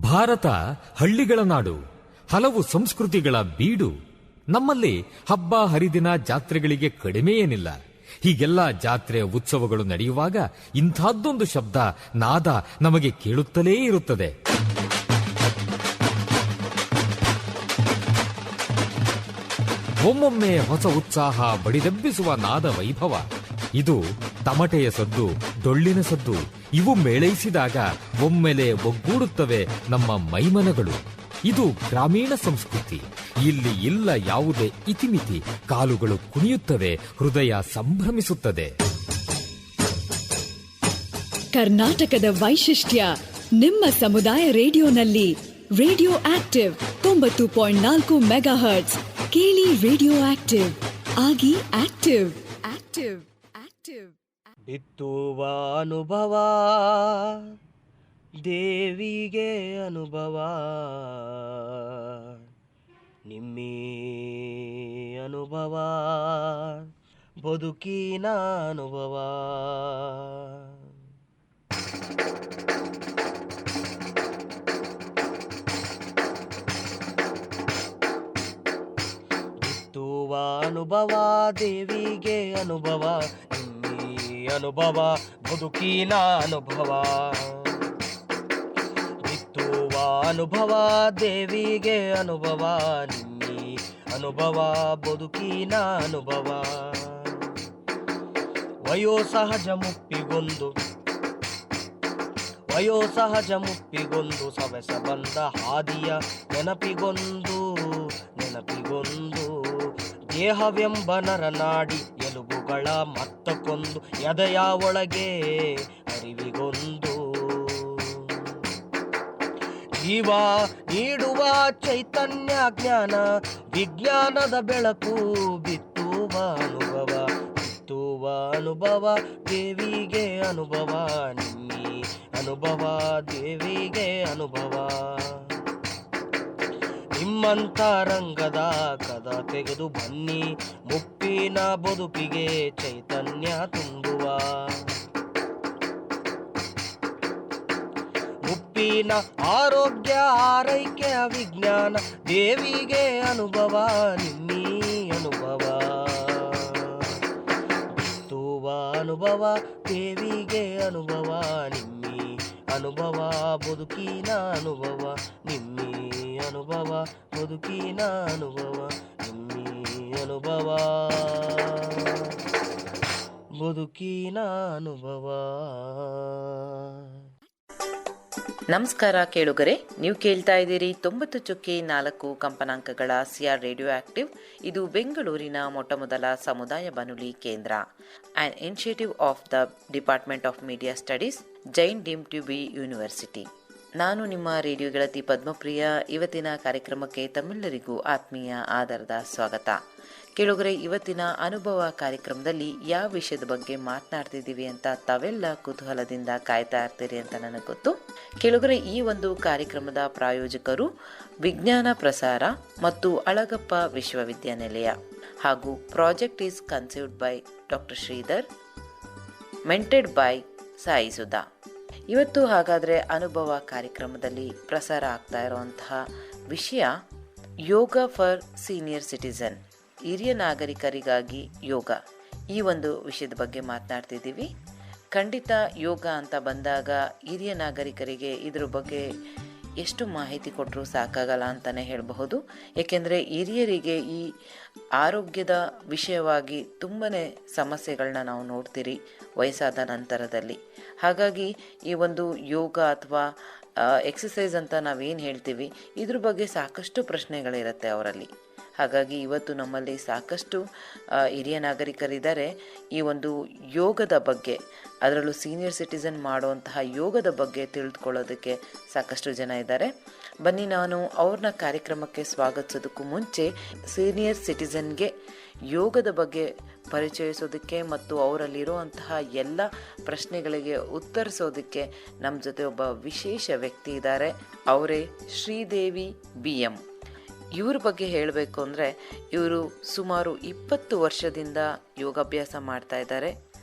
ಭಾರತ ಹಳ್ಳಿಗಳ ನಾಡು, ಹಲವು ಸಂಸ್ಕೃತಿಗಳ ಬೀಡು. ನಮ್ಮಲ್ಲಿ ಹಬ್ಬ ಹರಿದಿನ ಜಾತ್ರೆಗಳಿಗೆ ಕಡಿಮೆ ಏನಿಲ್ಲ. ಹೀಗೆಲ್ಲ ಜಾತ್ರೆ ಉತ್ಸವಗಳು ನಡೆಯುವಾಗ ಇಂಥದ್ದೊಂದು ಶಬ್ದ ನಾದ ನಮಗೆ ಕೇಳುತ್ತಲೇ ಇರುತ್ತದೆ. ಒಮ್ಮೊಮ್ಮೆ ಹೊಸ ಉತ್ಸಾಹ ಬಡಿದೆಬ್ಬಿಸುವ ನಾದ ವೈಭವ. ಇದು ತಮಟೆಯ ಸದ್ದು, ಡೊಳ್ಳಿನ ಸದ್ದು. ಇವು ಮೇಳೈಸಿದಾಗ ಒಮ್ಮೆಲೆ ಒಗ್ಗೂಡುತ್ತವೆ ನಮ್ಮ ಮೈಮನಗಳು. ಇದು ಗ್ರಾಮೀಣ ಸಂಸ್ಕೃತಿ. ಇಲ್ಲಿ ಇಲ್ಲ ಯಾವುದೇ ಇತಿಮಿತಿ. ಕಾಲುಗಳು ಕುಣಿಯುತ್ತವೆ, ಹೃದಯ ಸಂಭ್ರಮಿಸುತ್ತದೆ. ಕರ್ನಾಟಕದ ವೈಶಿಷ್ಟ್ಯ ನಿಮ್ಮ ಸಮುದಾಯ ರೇಡಿಯೋನಲ್ಲಿ. Radio active 90.4 megahertz. ಕೇಳಿ ರೇಡಿಯೋ ಆಕ್ಟಿವ್ ಆಗಿ ಆಕ್ಟಿವ್ ಆಕ್ಟಿವ್ ಆಕ್ಟಿವ್. ಬಿತ್ತುವ ಅನುಭವ ದೇವಿಗೆ ಅನುಭವ, ನಿಮ್ಮಿ ಅನುಭವ ಬದುಕಿನ ಅನುಭವ. ಬಿತ್ತುವ ಅನುಭವ ದೇವಿಗೆ ಅನುಭವ, ಅನುಭವ ಬದುಕಿನ ಅನುಭವ. ಬಿತ್ತುವ ಅನುಭವ ದೇವಿಗೆ ಅನುಭವ, ನಿಮ್ಮಿ ಅನುಭವ ಬದುಕಿನ ಅನುಭವ. ವಯೋಸಹಜ ಮುಪ್ಪಿಗೊಂದು ಸವೆಸ ಬಂದ ಹಾದಿಯ ನೆನಪಿಗೊಂದು ದೇಹವೆಂಬ ನರನಾಡಿ ಎಲುಬುಗಳ ಮತ್ತಕ್ಕೊಂದು ಎದೆಯ ಒಳಗೆ ಅರಿವಿಗೊಂದು ಜೀವ ನೀಡುವ ಚೈತನ್ಯ ಜ್ಞಾನ ವಿಜ್ಞಾನದ ಬೆಳಕು. ಬಿತ್ತುವ ಅನುಭವ ದೇವಿಗೆ ಅನುಭವ, ನಿಮ್ಮಿ ಅನುಭವ ದೇವಿಗೆ ಅನುಭವ. ನಿಮ್ಮಂತ ರಂಗದ ಕದ ತೆಗೆದು ಬನ್ನಿ, ಮುಪ್ಪಿನ ಬದುಕಿಗೆ ಚೈತನ್ಯ ತುಂಬುವ. ಮುಪ್ಪಿನ ಆರೋಗ್ಯ ಆರೈಕೆ ವಿಜ್ಞಾನ ದೇವಿಗೆ ಅನುಭವ, ನಿಮ್ಮಿ ಅನುಭವ. ಬಿತ್ತುವ ಅನುಭವ ದೇವಿಗೆ ಅನುಭವ, ನಿಮ್ಮಿ ಅನುಭವ ಬದುಕಿನ ಅನುಭವ, ನಿಮ್ಮಿ ಅನುಭವ ಬದುಕಿನ ಅನುಭವ, ನಿಮ್ಮಿ ಅನುಭವ ಬದುಕಿನ ಅನುಭವ. ನಮಸ್ಕಾರ ಕೇಳುಗರೆ, ನೀವು ಕೇಳ್ತಾ ಇದ್ದೀರಿ 90.4 ಕಂಪನಾಂಕಗಳ ಸಿಆರ್ ರೇಡಿಯೋ ಆಕ್ಟಿವ್. ಇದು ಬೆಂಗಳೂರಿನ ಮೊಟ್ಟಮೊದಲ ಸಮುದಾಯ ಬಾನುಲಿ ಕೇಂದ್ರ. An initiative of the department of media studies, Jain deemed to be university. ನಾನು ನಿಮ್ಮ ರೇಡಿಯೋ ಗೆಳತಿ ಪದ್ಮಪ್ರಿಯ. ಇವತ್ತಿನ ಕಾರ್ಯಕ್ರಮಕ್ಕೆ ತಮ್ಮೆಲ್ಲರಿಗೂ ಆತ್ಮೀಯ ಆಧಾರದ ಸ್ವಾಗತ. ಕೇಳುಗರೆ, ಇವತ್ತಿನ ಅನುಭವ ಕಾರ್ಯಕ್ರಮದಲ್ಲಿ ಯಾವ ವಿಷಯದ ಬಗ್ಗೆ ಮಾತನಾಡ್ತಿದ್ದೀವಿ ಅಂತ ತಾವೆಲ್ಲ ಕುತೂಹಲದಿಂದ ಕಾಯ್ತಾ ಇರ್ತೀರಿ ಅಂತ ನನಗೆ ಗೊತ್ತು. ಕೇಳುಗರೆ, ಈ ಒಂದು ಕಾರ್ಯಕ್ರಮದ ಪ್ರಾಯೋಜಕರು ವಿಜ್ಞಾನ ಪ್ರಸಾರ ಮತ್ತು ಅಳಗಪ್ಪ ವಿಶ್ವವಿದ್ಯಾನಿಲಯ ಹಾಗೂ project is conceived by doctor Sridhar, mentored by Sai Sudha. ಇವತ್ತು ಹಾಗಾದರೆ ಅನುಭವ ಕಾರ್ಯಕ್ರಮದಲ್ಲಿ ಪ್ರಸಾರ ಆಗ್ತಾ ಇರುವಂತಹ ವಿಷಯ ಯೋಗ ಫಾರ್ ಸೀನಿಯರ್ ಸಿಟಿಸನ್, ಹಿರಿಯ ನಾಗರಿಕರಿಗಾಗಿ ಯೋಗ. ಈ ಒಂದು ವಿಷಯದ ಬಗ್ಗೆ ಮಾತನಾಡ್ತಿದ್ದೀವಿ. ಖಂಡಿತ ಯೋಗ ಅಂತ ಬಂದಾಗ ಹಿರಿಯ ನಾಗರಿಕರಿಗೆ ಇದ್ರ ಬಗ್ಗೆ ಎಷ್ಟು ಮಾಹಿತಿ ಕೊಟ್ಟರೂ ಸಾಕಾಗಲ್ಲ ಅಂತಲೇ ಹೇಳಬಹುದು. ಏಕೆಂದರೆ ಹಿರಿಯರಿಗೆ ಈ ಆರೋಗ್ಯದ ವಿಷಯವಾಗಿ ತುಂಬಾ ಸಮಸ್ಯೆಗಳನ್ನ ನಾವು ನೋಡ್ತೀರಿ ವಯಸ್ಸಾದ ನಂತರದಲ್ಲಿ. ಹಾಗಾಗಿ ಈ ಒಂದು ಯೋಗ ಅಥವಾ ಎಕ್ಸಸೈಸ್ ಅಂತ ನಾವೇನು ಹೇಳ್ತೀವಿ, ಇದ್ರ ಬಗ್ಗೆ ಸಾಕಷ್ಟು ಪ್ರಶ್ನೆಗಳಿರುತ್ತೆ ಅವರಲ್ಲಿ. ಹಾಗಾಗಿ ಇವತ್ತು ನಮ್ಮಲ್ಲಿ ಸಾಕಷ್ಟು ಹಿರಿಯ ನಾಗರಿಕರಿದ್ದಾರೆ. ಈ ಒಂದು ಯೋಗದ ಬಗ್ಗೆ, ಅದರಲ್ಲೂ ಸೀನಿಯರ್ ಸಿಟಿಸನ್ ಮಾಡುವಂತಹ ಯೋಗದ ಬಗ್ಗೆ ತಿಳಿದುಕೊಳ್ಳೋದಕ್ಕೆ ಸಾಕಷ್ಟು ಜನ ಇದ್ದಾರೆ. ಬನ್ನಿ, ನಾನು ಅವ್ರನ್ನ ಕಾರ್ಯಕ್ರಮಕ್ಕೆ ಸ್ವಾಗತಿಸೋದಕ್ಕೂ ಮುಂಚೆ ಸೀನಿಯರ್ ಸಿಟಿಸನ್ಗೆ ಯೋಗದ ಬಗ್ಗೆ ಪರಿಚಯಿಸೋದಕ್ಕೆ ಮತ್ತು ಅವರಲ್ಲಿರುವಂತಹ ಎಲ್ಲ ಪ್ರಶ್ನೆಗಳಿಗೆ ಉತ್ತರಿಸೋದಕ್ಕೆ ನಮ್ಮ ಜೊತೆ ಒಬ್ಬ ವಿಶೇಷ ವ್ಯಕ್ತಿ ಇದ್ದಾರೆ. ಅವರೇ ಶ್ರೀದೇವಿ BM. ಇವ್ರ ಬಗ್ಗೆ ಹೇಳಬೇಕು ಅಂದರೆ, ಇವರು ಸುಮಾರು 20 ವರ್ಷದಿಂದ ಯೋಗಾಭ್ಯಾಸ ಮಾಡ್ತಾ ಇದ್ದಾರೆ.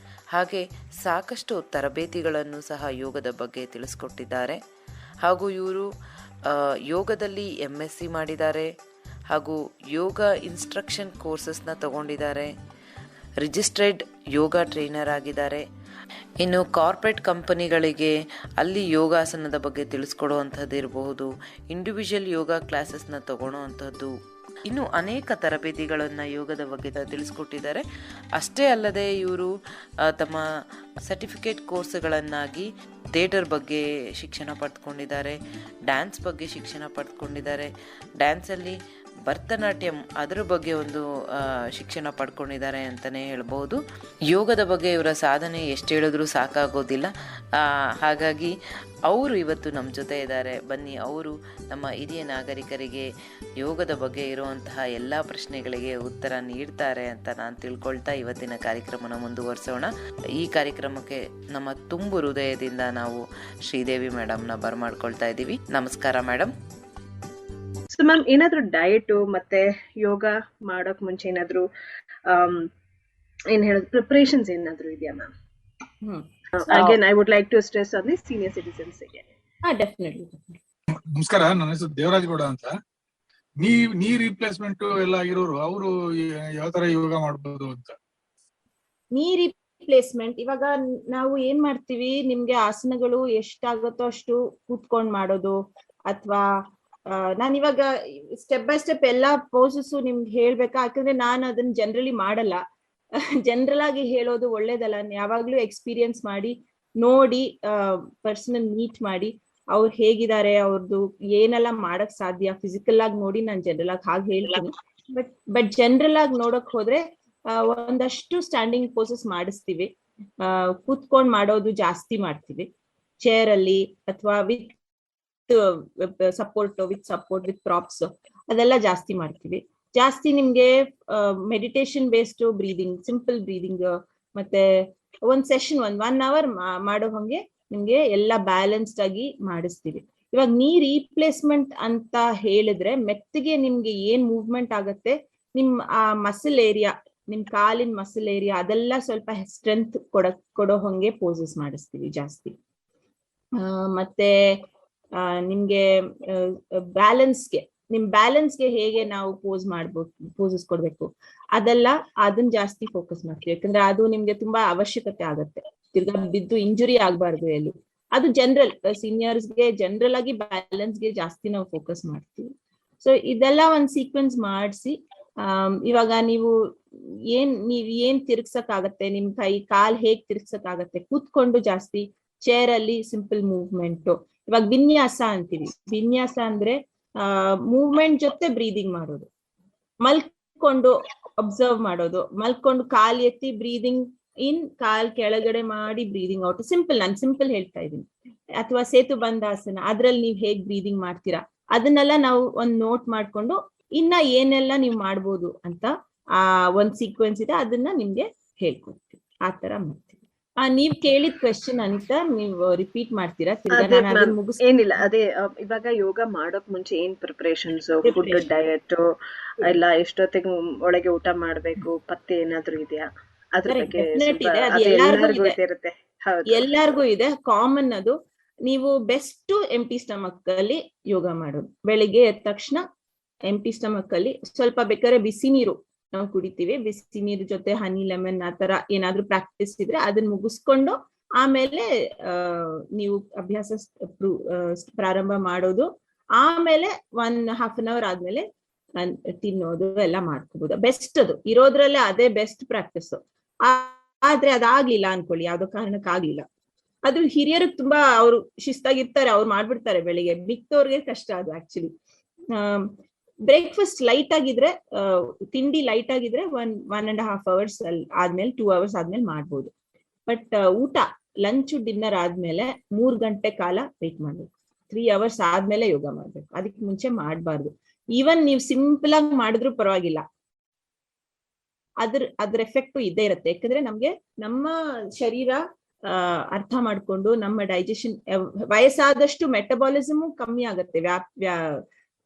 ಹಾಗೆ ಸಾಕಷ್ಟು ತರಬೇತಿಗಳನ್ನು ಸಹ ಯೋಗದ ಬಗ್ಗೆ ತಿಳಿಸ್ಕೊಟ್ಟಿದ್ದಾರೆ. ಹಾಗೂ ಇವರು ಯೋಗದಲ್ಲಿ MSc ಮಾಡಿದ್ದಾರೆ ಹಾಗೂ ಯೋಗ ಇನ್ಸ್ಟ್ರಕ್ಷನ್ ಕೋರ್ಸಸ್ನ ತಗೊಂಡಿದ್ದಾರೆ. ರಿಜಿಸ್ಟ್ರೇಡ್ ಯೋಗ ಟ್ರೈನರ್ ಆಗಿದ್ದಾರೆ. ಇನ್ನು ಕಾರ್ಪೊರೇಟ್ ಕಂಪನಿಗಳಿಗೆ ಅಲ್ಲಿ ಯೋಗಾಸನದ ಬಗ್ಗೆ ತಿಳಿಸ್ಕೊಡುವಂಥದ್ದು ಇರಬಹುದು, ಇಂಡಿವಿಜುವಲ್ ಯೋಗ ಕ್ಲಾಸಸ್ನ ತಗೊಳ್ಳೋವಂಥದ್ದು, ಇನ್ನು ಅನೇಕ ತರಬೇತಿಗಳನ್ನು ಯೋಗದ ಬಗ್ಗೆ ತಿಳಿಸ್ಕೊಟ್ಟಿದ್ದಾರೆ. ಅಷ್ಟೇ ಅಲ್ಲದೆ ಇವರು ತಮ್ಮ ಸರ್ಟಿಫಿಕೇಟ್ ಕೋರ್ಸ್ಗಳನ್ನಾಗಿ ಥಿಯೇಟರ್ ಬಗ್ಗೆ ಶಿಕ್ಷಣ ಪಡೆದುಕೊಂಡಿದ್ದಾರೆ, ಡ್ಯಾನ್ಸ್ ಬಗ್ಗೆ ಶಿಕ್ಷಣ ಪಡೆದುಕೊಂಡಿದ್ದಾರೆ, ಡ್ಯಾನ್ಸಲ್ಲಿ ಭರತನಾಟ್ಯಂ ಅದರ ಬಗ್ಗೆ ಒಂದು ಶಿಕ್ಷಣ ಪಡ್ಕೊಂಡಿದ್ದಾರೆ ಅಂತಲೇ ಹೇಳ್ಬೋದು. ಯೋಗದ ಬಗ್ಗೆ ಇವರ ಸಾಧನೆ ಎಷ್ಟು ಹೇಳಿದ್ರೂ ಸಾಕಾಗೋದಿಲ್ಲ. ಹಾಗಾಗಿ ಅವರು ಇವತ್ತು ನಮ್ಮ ಜೊತೆ ಇದ್ದಾರೆ. ಬನ್ನಿ, ಅವರು ನಮ್ಮ ಹಿರಿಯ ನಾಗರಿಕರಿಗೆ ಯೋಗದ ಬಗ್ಗೆ ಇರುವಂತಹ ಎಲ್ಲ ಪ್ರಶ್ನೆಗಳಿಗೆ ಉತ್ತರ ನೀಡ್ತಾರೆ ಅಂತ ನಾನು ತಿಳ್ಕೊಳ್ತಾ ಇವತ್ತಿನ ಕಾರ್ಯಕ್ರಮನ ಮುಂದುವರಿಸೋಣ. ಈ ಕಾರ್ಯಕ್ರಮಕ್ಕೆ ನಮ್ಮ ತುಂಬು ಹೃದಯದಿಂದ ನಾವು ಶ್ರೀದೇವಿ ಮೇಡಮ್ನ ಬರಮಾಡ್ಕೊಳ್ತಾ ಇದ್ದೀವಿ. ನಮಸ್ಕಾರ ಮೇಡಮ್. ಸೊ ಮ್ಯಾಮ್, ಏನಾದ್ರು ಡಯಟ್ ಮತ್ತೆ ಯೋಗ ಮಾಡೋಕ್ ಮುಂಚೆ ಏನಾದ್ರು ಏನ್ ಹೇಳೋದು ಪ್ರಿಪರೇಷನ್ಸ್ ಏನಾದ್ರು ಇದೆಯಾ ma'am? Again I would like to stress on the senior citizens ಗೆ. ಡೆಫಿನೆಟ್ಲಿ. ನಮಸ್ಕಾರ, ನನ್ನ ಹೆಸರು ದೇವರಾಜ್ ಗೌಡ ಅಂತ. ನೀ ರಿಪ್ಲೇಸ್ಮೆಂಟ್ ಎಲ್ಲ ಆಗಿರೋರು ಅವರು ಯಾವ ತರ ಯೋಗ ಮಾಡ್ಬೋದು ಅಂತ. ನೀ ರಿಪ್ಲೇಸ್ಮೆಂಟ್ ಇವಾಗ ನಾವು ಏನ್ ಮಾಡ್ತೀವಿ, ನಿಮ್ಗೆ ಆಸನಗಳು ಎಷ್ಟಾಗುತ್ತೋ ಅಷ್ಟು ಕೂತ್ಕೊಂಡ್ ಮಾಡೋದು, ಅಥವಾ ನಾನು ಇವಾಗ ಸ್ಟೆಪ್ ಬೈ ಸ್ಟೆಪ್ ಎಲ್ಲಾ ಪೋಸಸ್ ನಿಮ್ಗೆ ಹೇಳ್ಬೇಕಾ? ಯಾಕಂದ್ರೆ ನಾನು ಅದನ್ನ ಜನರಲಿ ಮಾಡಲ್ಲ. ಜನರಲ್ ಆಗಿ ಹೇಳೋದು ಒಳ್ಳೇದಲ್ಲ. ಯಾವಾಗ್ಲೂ ಎಕ್ಸ್ಪೀರಿಯನ್ಸ್ ಮಾಡಿ ನೋಡಿ, ಪರ್ಸನಲ್ ಮೀಟ್ ಮಾಡಿ ಅವ್ರು ಹೇಗಿದ್ದಾರೆ, ಅವ್ರದ್ದು ಏನೆಲ್ಲ ಮಾಡಕ್ ಸಾಧ್ಯ ಫಿಸಿಕಲ್ ಆಗಿ ನೋಡಿ ನಾನು ಜನರಲ್ ಆಗಿ ಹಾಗೆ ಹೇಳ್ತೀನಿ. ಬಟ್ ಜನರಲ್ ಆಗಿ ನೋಡಕ್ ಹೋದ್ರೆ ಒಂದಷ್ಟು ಸ್ಟ್ಯಾಂಡಿಂಗ್ ಪೋಸಸ್ ಮಾಡಿಸ್ತೀವಿ. ಕೂತ್ಕೊಂಡ್ ಮಾಡೋದು ಜಾಸ್ತಿ ಮಾಡ್ತೀವಿ, ಚೇರ್ ಅಲ್ಲಿ ಅಥವಾ ವಿತ್ ಸಪೋರ್ಟ್ ವಿತ್ ಪ್ರಾಪ್ಸ್ ಅದೆಲ್ಲ ಜಾಸ್ತಿ ಮಾಡ್ತೀವಿ. ಜಾಸ್ತಿ ನಿಮ್ಗೆ meditation based breathing, simple breathing, ಮತ್ತೆ ಒಂದ್ ಸೆಷನ್ 1 hour ಮಾಡೋ ಹಂಗೆ ನಿಮ್ಗೆ ಎಲ್ಲ ಬ್ಯಾಲೆನ್ಸ್ಡ್ ಆಗಿ ಮಾಡಿಸ್ತೀವಿ. ಇವಾಗ ನೀ ರೀಪ್ಲೇಸ್ಮೆಂಟ್ ಅಂತ ಹೇಳಿದ್ರೆ ಮೆತ್ತಿಗೆ ನಿಮ್ಗೆ ಏನ್ ಮೂವ್ಮೆಂಟ್ ಆಗತ್ತೆ, ನಿಮ್ ಆ ಮಸಲ್ ಏರಿಯಾ, ನಿಮ್ ಕಾಲಿನ ಮಸಲ್ ಏರಿಯಾ ಅದೆಲ್ಲ ಸ್ವಲ್ಪ ಸ್ಟ್ರೆಂತ್ ಕೊಡೋ ಹಂಗೆ ಪೋಸಸ್ ಮಾಡಿಸ್ತೀವಿ ಜಾಸ್ತಿ. ಮತ್ತೆ ನಿಮ್ಗೆ ಬ್ಯಾಲೆನ್ಸ್ಗೆ, ನಿಮ್ ಬ್ಯಾಲೆನ್ಸ್ಗೆ ಹೇಗೆ ನಾವು ಪೋಸಸ್ ಕೊಡ್ಬೇಕು ಅದನ್ನ ಜಾಸ್ತಿ ಫೋಕಸ್ ಮಾಡ್ತೀವಿ. ಯಾಕಂದ್ರೆ ಅದು ನಿಮ್ಗೆ ತುಂಬಾ ಅವಶ್ಯಕತೆ ಆಗತ್ತೆ. ತಿರ್ಗಾ ಬಿದ್ದು ಇಂಜುರಿ ಆಗ್ಬಾರ್ದು ಎಲ್ಲಿ. ಅದು ಜನರಲ್ ಸೀನಿಯರ್ಸ್ಗೆ ಜನರಲ್ ಆಗಿ ಬ್ಯಾಲೆನ್ಸ್ಗೆ ಜಾಸ್ತಿ ನಾವು ಫೋಕಸ್ ಮಾಡ್ತೀವಿ. ಸೊ ಇದೆಲ್ಲ ಒಂದ್ ಸೀಕ್ವೆನ್ಸ್ ಮಾಡಿಸಿ, ಇವಾಗ ನೀವ್ ಏನ್ ತಿರ್ಗ್ಸಕ್ ಆಗತ್ತೆ, ನಿಮ್ ಕೈ ಕಾಲ್ ಹೇಗ್ ತಿರ್ಗ್ಸಕ್ ಆಗತ್ತೆ, ಕೂತ್ಕೊಂಡು ಜಾಸ್ತಿ, ಚೇರ್ ಅಲ್ಲಿ ಸಿಂಪಲ್ ಮೂವ್ಮೆಂಟ್. ಇವಾಗ ವಿನ್ಯಾಸ ಅಂತೀವಿ. ವಿನ್ಯಾಸ ಅಂದ್ರೆ ಮೂವ್ಮೆಂಟ್ ಜೊತೆ ಬ್ರೀದಿಂಗ್ ಮಾಡೋದು, ಮಲ್ಕೊಂಡು ಅಬ್ಸರ್ವ್ ಮಾಡೋದು, ಮಲ್ಕೊಂಡು ಕಾಲ್ ಎತ್ತಿ ಬ್ರೀದಿಂಗ್ ಇನ್, ಕಾಲ್ ಕೆಳಗಡೆ ಮಾಡಿ ಬ್ರೀದಿಂಗ್ ಔಟ್. ನಾನು ಸಿಂಪಲ್ ಹೇಳ್ತಾ ಇದೀನಿ. ಅಥವಾ ಸೇತು ಬಂಧಾಸನ, ಅದ್ರಲ್ಲಿ ನೀವ್ ಹೇಗ್ ಬ್ರೀದಿಂಗ್ ಮಾಡ್ತೀರಾ ಅದನ್ನೆಲ್ಲ ನಾವು ಒಂದ್ ನೋಟ್ ಮಾಡ್ಕೊಂಡು ಇನ್ನ ಏನೆಲ್ಲ ನೀವ್ ಮಾಡ್ಬೋದು ಅಂತ ಒಂದ್ ಸೀಕ್ವೆನ್ಸ್ ಇದೆ, ಅದನ್ನ ನಿಮ್ಗೆ ಹೇಳ್ಕೊಡ್ತೀವಿ. ಆ ತರ ಮಾಡ್ತೀವಿ. ನೀವ್ ಕೇಳಿದ ಕ್ವೆಶ್ಚನ್ ಅಂತ ನೀವು ರಿಪೀಟ್ ಮಾಡ್ತೀರಾ? ಏನಿಲ್ಲ, ಅದೇ ಇವಾಗ ಯೋಗ ಮಾಡೋಕ್ ಮುಂಚೆ ಏನ್ ಪ್ರಿಪರೇಷನ್ಸ್, ಫುಡ್, ಡಯಟ್ ಎಲ್ಲ ಎಷ್ಟೊತ್ತಿಗೆ ಒಳಗೆ ಊಟ ಮಾಡ್ಬೇಕು, ಪತ್ತೆ ಏನಾದ್ರು ಇದೆಯಾ ಅದ್ರ ಬಗ್ಗೆ? ಎಲ್ಲಾರ್ಗು ಇದೆ, ಕಾಮನ್ ಅದು. ನೀವು ಬೆಸ್ಟ್ ಎಂಟಿ ಸ್ಟಮಕ್ ಅಲ್ಲಿ ಯೋಗ ಮಾಡೋದು. ಬೆಳಿಗ್ಗೆ ಎದ್ದ ತಕ್ಷಣ ಎಂಟಿ ಸ್ಟಮಕ್ ಅಲ್ಲಿ ಸ್ವಲ್ಪ ಬೇಕಾದ್ರೆ ಬಿಸಿ ನೀರು ನಾವು ಕುಡಿತೀವಿ. ಬಿಸಿ ನೀರು ಜೊತೆ ಹನಿ, ಲೆಮನ್ ಆ ತರ ಏನಾದ್ರು ಪ್ರಾಕ್ಟೀಸ್ ಇದ್ರೆ ಅದನ್ನ ಮುಗಿಸ್ಕೊಂಡು ಆಮೇಲೆ ನೀವು ಅಭ್ಯಾಸ ಪ್ರಾರಂಭ ಮಾಡೋದು. ಆಮೇಲೆ 1.5 hour ಆದ್ಮೇಲೆ ತಿನ್ನೋದು ಎಲ್ಲ ಮಾಡ್ಕೋಬಹುದು. ಬೆಸ್ಟ್ ಅದು ಇರೋದ್ರಲ್ಲೇ ಅದೇ ಬೆಸ್ಟ್ ಪ್ರಾಕ್ಟೀಸ್. ಆದ್ರೆ ಅದಾಗ್ಲಿಲ್ಲ ಅನ್ಕೊಳ್ಳಿ, ಯಾವ್ದೋ ಕಾರಣಕ್ಕೆ ಆಗ್ಲಿಲ್ಲ, ಅದು ಹಿರಿಯರಿಗೆ ತುಂಬಾ ಅವ್ರು ಶಿಸ್ತಾಗಿರ್ತಾರೆ, ಅವ್ರು ಮಾಡ್ಬಿಡ್ತಾರೆ ಬೆಳಿಗ್ಗೆ. ಮಿಕ್ತವ್ರಿಗೆ ಕಷ್ಟ ಅದು ಆಕ್ಚುಲಿ. ಬ್ರೇಕ್ಫಾಸ್ಟ್ ಲೈಟ್ ಆಗಿದ್ರೆ, ತಿಂಡಿ ಲೈಟ್ ಆಗಿದ್ರೆ 1.5 hours ಆದ್ಮೇಲೆ 2 hours ಆದ್ಮೇಲೆ ಮಾಡ್ಬೋದು. ಬಟ್ ಊಟ, ಲಂಚ್, ಡಿನ್ನರ್ ಆದ್ಮೇಲೆ 3 ಗಂಟೆ ಕಾಲ ವೇಟ್ ಮಾಡ್ಬೇಕು. 3 hours ಆದ್ಮೇಲೆ ಯೋಗ ಮಾಡ್ಬೇಕು. ಅದಕ್ಕೆ ಮುಂಚೆ ಮಾಡ್ಬಾರ್ದು. ಈವನ್ ನೀವು ಸಿಂಪಲ್ ಆಗಿ ಮಾಡಿದ್ರು ಪರವಾಗಿಲ್ಲ, ಅದ್ರ ಎಫೆಕ್ಟ್ ಇದ್ದೇ ಇರುತ್ತೆ. ಯಾಕಂದ್ರೆ ನಮ್ಗೆ ನಮ್ಮ ಶರೀರ ಅರ್ಥ ಮಾಡ್ಕೊಂಡು ನಮ್ಮ ಡೈಜೆಷನ್, ವಯಸ್ಸಾದಷ್ಟು ಮೆಟಬಾಲಿಸಮ್ ಕಮ್ಮಿ ಆಗತ್ತೆ,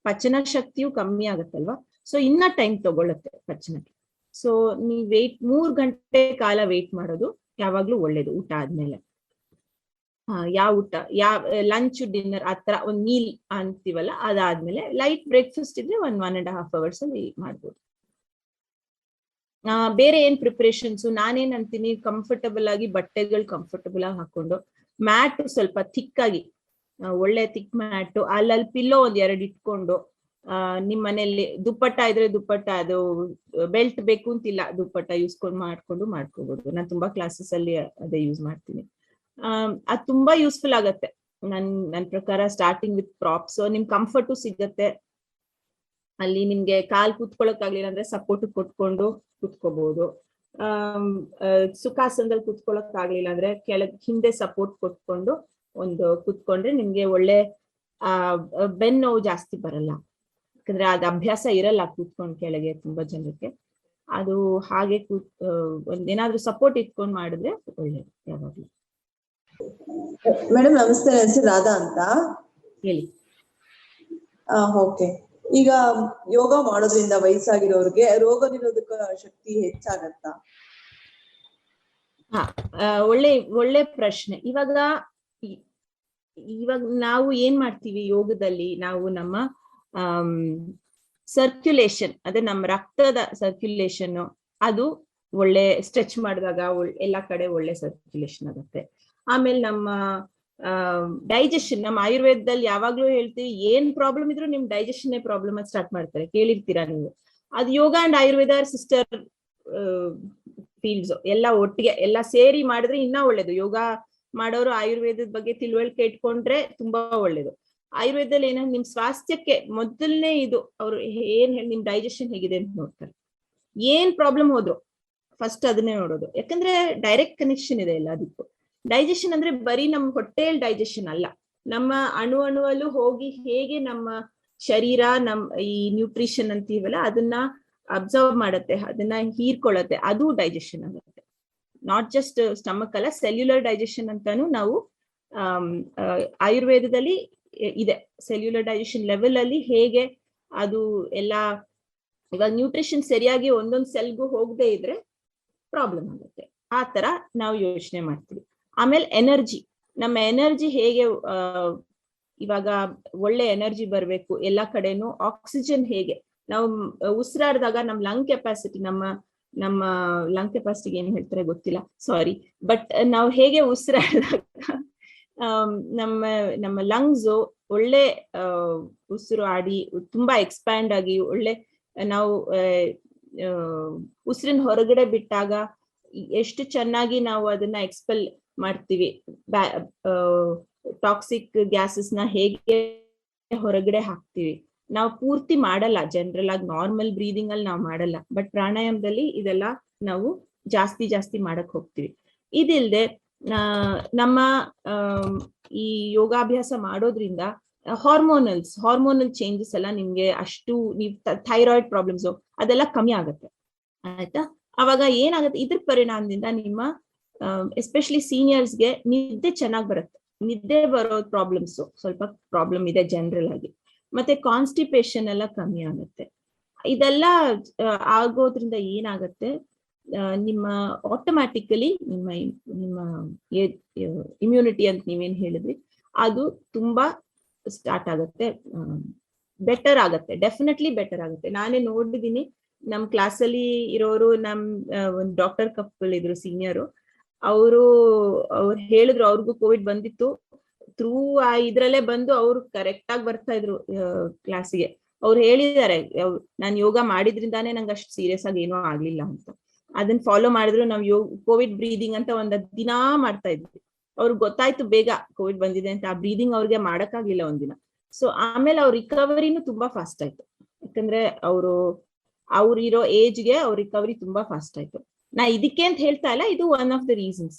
ಪಚನ ಶಕ್ತಿಯು ಕಮ್ಮಿ ಆಗತ್ತಲ್ವಾ. ಸೊ ಇನ್ನ ಟೈಮ್ ತಗೊಳತ್ತೆ ಪಚನಕ್ಕೆ. ಸೊ ನೀವ್ 3 ಗಂಟೆ ಕಾಲ ವೇಟ್ ಮಾಡೋದು ಯಾವಾಗ್ಲೂ ಒಳ್ಳೇದು ಊಟ ಆದ್ಮೇಲೆ. ಯಾವ ಊಟ, ಲಂಚ್ ಡಿನ್ನರ್ ಆತರ ಒಂದ್ ಮೀಲ್ ಅಂತೀವಲ್ಲ, ಅದಾದ್ಮೇಲೆ ಲೈಟ್ ಬ್ರೇಕ್ಫಾಸ್ಟ್ ಇದ್ರೆ 1.5 hours ಅಲ್ಲಿ ಮಾಡ್ಬೋದು. ಬೇರೆ ಏನ್ ಪ್ರಿಪರೇಷನ್ಸ್, ನಾನೇನ್ ಅಂತೀನಿ, ಕಂಫರ್ಟಬಲ್ ಆಗಿ ಬಟ್ಟೆಗಳು ಕಂಫರ್ಟಬಲ್ ಆಗಿ ಹಾಕೊಂಡು, ಮ್ಯಾಟ್ ಸ್ವಲ್ಪ ಥಿಕ್ ಆಗಿ, ಒಳ್ಳೆ ಥಿಕ್ ಮ್ಯಾಟ್, ಅಲ್ಲಲ್ಲಿ ಪಿಲ್ಲೋ 2 ಇಟ್ಕೊಂಡು, ನಿಮ್ ಮನೇಲಿ ದುಪ್ಪಟ್ಟ ಇದ್ರೆ ದುಪ್ಪಟ್ಟ, ಅದು ಬೆಲ್ಟ್ ಬೇಕು ಅಂತಿಲ್ಲ, ದುಪ್ಪಟ್ಟ ಮಾಡ್ಕೋಬಹುದು. ನಾನು ತುಂಬಾ ಕ್ಲಾಸಸ್ ಅಲ್ಲಿ ಅದೇ ಯೂಸ್ ಮಾಡ್ತೀನಿ. ಅದು ತುಂಬಾ ಯೂಸ್ಫುಲ್ ಆಗತ್ತೆ ನನ್ ಪ್ರಕಾರ. ಸ್ಟಾರ್ಟಿಂಗ್ ವಿತ್ ಪ್ರಾಪ್ಸ್, ನಿಮ್ ಕಂಫರ್ಟು ಸಿಗತ್ತೆ. ಅಲ್ಲಿ ನಿಮ್ಗೆ ಕಾಲ್ ಕೂತ್ಕೊಳಕ್ ಆಗ್ಲಿಲ್ಲ ಅಂದ್ರೆ ಸಪೋರ್ಟ್ ಕೊಟ್ಕೊಂಡು ಕೂತ್ಕೋಬಹುದು. ಸುಖಾಸನದಲ್ಲಿ ಕೂತ್ಕೊಳಕ್ ಆಗ್ಲಿಲ್ಲ ಅಂದ್ರೆ ಹಿಂದೆ ಸಪೋರ್ಟ್ ಕೊಟ್ಕೊಂಡು ಕೂತ್ಕೊಂಡ್ರೆ ನಿಮ್ಗೆ ಒಳ್ಳೆ ಬೆನ್ನು ನೋವು ಜಾಸ್ತಿ ಬರಲ್ಲ. ಯಾಕಂದ್ರೆ ಅದು ಅಭ್ಯಾಸ ಇರಲ್ಲ ಕೂತ್ಕೊಂಡ್ ಕೆಳಗೆ ತುಂಬಾ ಜನಕ್ಕೆ. ಅದು ಹಾಗೆ ಒಂದೇನಾದ್ರೂ ಸಪೋರ್ಟ್ ಇಟ್ಕೊಂಡ್ ಮಾಡಿದ್ರೆ ಒಳ್ಳೇದು ಯಾವಾಗ್ಲೂ. ಮೇಡಮ್ ನಮಸ್ತೆ, ನನ್ನ ಹೆಸರು ರಾಧಾ ಅಂತ. ಹೇಳಿ. ಓಕೆ, ಈಗ ಯೋಗ ಮಾಡೋದ್ರಿಂದ ವಯಸ್ಸಾಗಿರೋರಿಗೆ ರೋಗ ನಿರೋಧಕ ಶಕ್ತಿ ಹೆಚ್ಚಾಗತ್ತಾ? ಒಳ್ಳೆ ಪ್ರಶ್ನೆ. ಇವಾಗ ನಾವು ಏನ್ ಮಾಡ್ತೀವಿ ಯೋಗದಲ್ಲಿ, ನಾವು ನಮ್ಮ ಸರ್ಕ್ಯುಲೇಷನ್, ಅದೇ ನಮ್ಮ ರಕ್ತದ ಸರ್ಕ್ಯುಲೇಷನ್, ಅದು ಒಳ್ಳೆ ಸ್ಟ್ರೆಚ್ ಮಾಡಿದಾಗ ಎಲ್ಲಾ ಕಡೆ ಒಳ್ಳೆ ಸರ್ಕ್ಯುಲೇಷನ್ ಆಗುತ್ತೆ. ಆಮೇಲೆ ನಮ್ಮ ಡೈಜೆಷನ್, ನಮ್ಮ ಆಯುರ್ವೇದದಲ್ಲಿ ಯಾವಾಗ್ಲೂ ಹೇಳ್ತೀವಿ, ಏನ್ ಪ್ರಾಬ್ಲಮ್ ಇದ್ರು ನಿಮ್ ಡೈಜೆಷನ್ ಪ್ರಾಬ್ಲಮ್ ಅಂತ ಸ್ಟಾರ್ಟ್ ಮಾಡ್ತಾರೆ, ಕೇಳಿರ್ತೀರಾ ನೀವು. ಅದು ಯೋಗ ಅಂಡ್ ಆಯುರ್ವೇದ ಸಿಸ್ಟರ್ ಫೀಲ್ಡ್ಸ್, ಎಲ್ಲ ಒಟ್ಟಿಗೆ ಎಲ್ಲ ಸೇರಿ ಮಾಡಿದ್ರೆ ಇನ್ನ ಒಳ್ಳೇದು. ಯೋಗ ಮಾಡೋರು ಆಯುರ್ವೇದದ ಬಗ್ಗೆ ತಿಳುವಳಿಕೆ ಇಟ್ಕೊಂಡ್ರೆ ತುಂಬಾ ಒಳ್ಳೇದು. ಆಯುರ್ವೇದದಲ್ಲಿ ಏನಂದ್ರೆ ನಿಮ್ ಸ್ವಾಸ್ಥ್ಯಕ್ಕೆ ಮೊದಲನೇ ಇದು, ಅವ್ರು ನಿಮ್ ಡೈಜೆಷನ್ ಹೇಗಿದೆ ಅಂತ ನೋಡ್ತಾರೆ. ಏನ್ ಪ್ರಾಬ್ಲಮ್ ಹೋದ್ರು ಫಸ್ಟ್ ಅದನ್ನೇ ನೋಡೋದು. ಯಾಕಂದ್ರೆ ಡೈರೆಕ್ಟ್ ಕನೆಕ್ಷನ್ ಇದೆ ಎಲ್ಲದಕ್ಕೂ. ಡೈಜೆಷನ್ ಅಂದ್ರೆ ಬರೀ ನಮ್ ಹೊಟ್ಟೆಯಲ್ಲಿ ಡೈಜೆಷನ್ ಅಲ್ಲ, ನಮ್ಮ ಅಣುವಲ್ಲೂ ಹೋಗಿ ಹೇಗೆ ನಮ್ಮ ಶರೀರ ಈ ನ್ಯೂಟ್ರಿಷನ್ ಅಂತೀವಲ್ಲ ಅದನ್ನ ಅಬ್ಸರ್ವ್ ಮಾಡತ್ತೆ, ಅದನ್ನ ಹೀರ್ಕೊಳ್ಳತ್ತೆ, ಅದು ಡೈಜೆಷನ್ ಆಗುತ್ತೆ. ನಾಟ್ ಜಸ್ಟ್ ಸ್ಟಮಕ್ ಅಲ್ಲ, ಸೆಲ್ಯುಲರ್ ಡೈಜೆಷನ್ ಅಂತಾನು ನಾವು ಆಯುರ್ವೇದದಲ್ಲಿ ಇದೆ. ಸೆಲ್ಯುಲರ್ ಡೈಜೆಷನ್ ಲೆವೆಲ್ ಅಲ್ಲಿ ಹೇಗೆ ಅದು ಎಲ್ಲ, ಇವಾಗ ನ್ಯೂಟ್ರಿಷನ್ ಸರಿಯಾಗಿ ಒಂದೊಂದು ಸೆಲ್ಗೂ ಹೋಗದೆ ಇದ್ರೆ ಪ್ರಾಬ್ಲಮ್ ಆಗುತ್ತೆ. ಆ ತರ ನಾವು ಯೋಚನೆ ಮಾಡ್ತೀವಿ. ಆಮೇಲೆ ಎನರ್ಜಿ, ನಮ್ಮ ಎನರ್ಜಿ ಹೇಗೆ, ಇವಾಗ ಒಳ್ಳೆ ಎನರ್ಜಿ ಬರ್ಬೇಕು ಎಲ್ಲಾ ಕಡೆನೂ. ಆಕ್ಸಿಜನ್ ಹೇಗೆ ನಾವು ಉಸಿರಾಡಿದಾಗ ನಮ್ಮ ಲಂಗ್ ಕೆಪಾಸಿಟಿ, ನಮ್ಮ ಲಂಗ್ ಕೆಪಾಸಿಟಿಗೆ ಏನ್ ಹೇಳ್ತಾರೆ ಗೊತ್ತಿಲ್ಲ, ಸಾರಿ, ಬಟ್ ನಾವು ಹೇಗೆ ಉಸಿರಾಡಿದಾಗ ನಮ್ಮ ಲಂಗ್ಸ್ ಒಳ್ಳೆ ಉಸಿರು ಆಡಿ ತುಂಬಾ ಎಕ್ಸ್ಪ್ಯಾಂಡ್ ಆಗಿ ಒಳ್ಳೆ, ನಾವು ಉಸಿರಿನ ಹೊರಗಡೆ ಬಿಟ್ಟಾಗ ಎಷ್ಟು ಚೆನ್ನಾಗಿ ನಾವು ಅದನ್ನ ಎಕ್ಸ್ಪೆಲ್ ಮಾಡ್ತೀವಿ. ಟಾಕ್ಸಿಕ್ ಗ್ಯಾಸಸ್ ನ ಹೇಗೆ ಹೊರಗಡೆ ಹಾಕ್ತಿವಿ. ನಾವು ಪೂರ್ತಿ ಮಾಡಲ್ಲ, ಜನರಲ್ ಆಗಿ ನಾರ್ಮಲ್ ಬ್ರೀದಿಂಗ್ ಅಲ್ಲಿ ನಾವು ಮಾಡಲ್ಲ, ಬಟ್ ಪ್ರಾಣಾಯಾಮದಲ್ಲಿ ಇದೆಲ್ಲ ನಾವು ಜಾಸ್ತಿ ಮಾಡಕ್ ಹೋಗ್ತೀವಿ. ಇದಿಲ್ದೆ ನಮ್ಮ ಈ ಯೋಗಾಭ್ಯಾಸ ಮಾಡೋದ್ರಿಂದ ಹಾರ್ಮೋನಲ್ ಚೇಂಜಸ್ ಎಲ್ಲ ನಿಮ್ಗೆ ಅಷ್ಟು, ನೀವು ಥೈರಾಯ್ಡ್ ಪ್ರಾಬ್ಲಮ್ಸ್ ಅದೆಲ್ಲ ಕಮ್ಮಿ ಆಗುತ್ತೆ, ಆಯ್ತಾ. ಅವಾಗ ಏನಾಗುತ್ತೆ, ಇದ್ರ ಪರಿಣಾಮದಿಂದ ನಿಮ್ಮ ಎಸ್ಪೆಷಲಿ ಸೀನಿಯರ್ಸ್ಗೆ ನಿದ್ದೆ ಚೆನ್ನಾಗಿ ಬರುತ್ತೆ. ನಿದ್ದೆ ಬರೋ ಪ್ರಾಬ್ಲಮ್ಸ್ ಸ್ವಲ್ಪ ಪ್ರಾಬ್ಲಮ್ ಇದೆ ಜನರಲ್ ಆಗಿ. ಮತ್ತೆ ಕಾನ್ಸ್ಟಿಪೇಷನ್ ಎಲ್ಲ ಕಮ್ಮಿ ಆಗುತ್ತೆ. ಇದೆಲ್ಲ ಆಗೋದ್ರಿಂದ ಏನಾಗುತ್ತೆ, ನಿಮ್ಮ ಆಟೋಮ್ಯಾಟಿಕಲಿ ನಿಮ್ಮ ಇಮ್ಯುನಿಟಿ ಅಂತ ನೀವೇನ್ ಹೇಳಿದ್ರಿ ಅದು ತುಂಬಾ ಸ್ಟಾರ್ಟ್ ಆಗುತ್ತೆ, ಬೆಟರ್ ಆಗುತ್ತೆ, ಡೆಫಿನೆಟ್ಲಿ ಬೆಟರ್ ಆಗುತ್ತೆ. ನಾನೇ ನೋಡಿದೀನಿ, ನಮ್ ಕ್ಲಾಸಲ್ಲಿ ಇರೋರು, ಒಂದು ಡಾಕ್ಟರ್ ಕಪಲ್ ಇದ್ರು ಸೀನಿಯರು, ಅವ್ರು ಹೇಳಿದ್ರು ಅವ್ರಿಗೂ ಕೋವಿಡ್ ಬಂದಿತ್ತು. ಥ್ರೂ ಇದ್ರಲ್ಲೇ ಬಂದು ಅವ್ರು ಕರೆಕ್ಟ್ ಆಗಿ ಬರ್ತಾ ಇದ್ರು ಕ್ಲಾಸಿಗೆ. ಅವ್ರು ಹೇಳಿದ್ದಾರೆ, ನಾನು ಯೋಗ ಮಾಡಿದ್ರಿಂದಾನೇ ನಂಗೆ ಅಷ್ಟು ಸೀರಿಯಸ್ ಆಗಿ ಏನೂ ಆಗ್ಲಿಲ್ಲ ಅಂತ. ಅದನ್ನ ಫಾಲೋ ಮಾಡಿದ್ರು. ನಾವು ಕೋವಿಡ್ ಬ್ರೀದಿಂಗ್ ಅಂತ ಒಂದ್ ದಿನ ಮಾಡ್ತಾ ಇದ್ವಿ. ಅವ್ರಿಗೆ ಗೊತ್ತಾಯ್ತು ಬೇಗ ಕೋವಿಡ್ ಬಂದಿದೆ ಅಂತ. ಆ ಬ್ರೀದಿಂಗ್ ಅವ್ರಿಗೆ ಮಾಡಕ್ಕಾಗ್ಲಿಲ್ಲ ಒಂದಿನ. ಸೊ ಆಮೇಲೆ ಅವ್ರ ರಿಕವರಿನೂ ತುಂಬಾ ಫಾಸ್ಟ್ ಆಯ್ತು. ಯಾಕಂದ್ರೆ ಅವ್ರಿರೋ ಏಜ್ಗೆ ಅವ್ರ ರಿಕವರಿ ತುಂಬಾ ಫಾಸ್ಟ್ ಆಯ್ತು. ನಾ ಇದಕ್ಕೆ ಅಂತ ಹೇಳ್ತಾ ಇಲ್ಲ, ಇದು ಒನ್ ಆಫ್ ದ ರೀಸನ್ಸ್.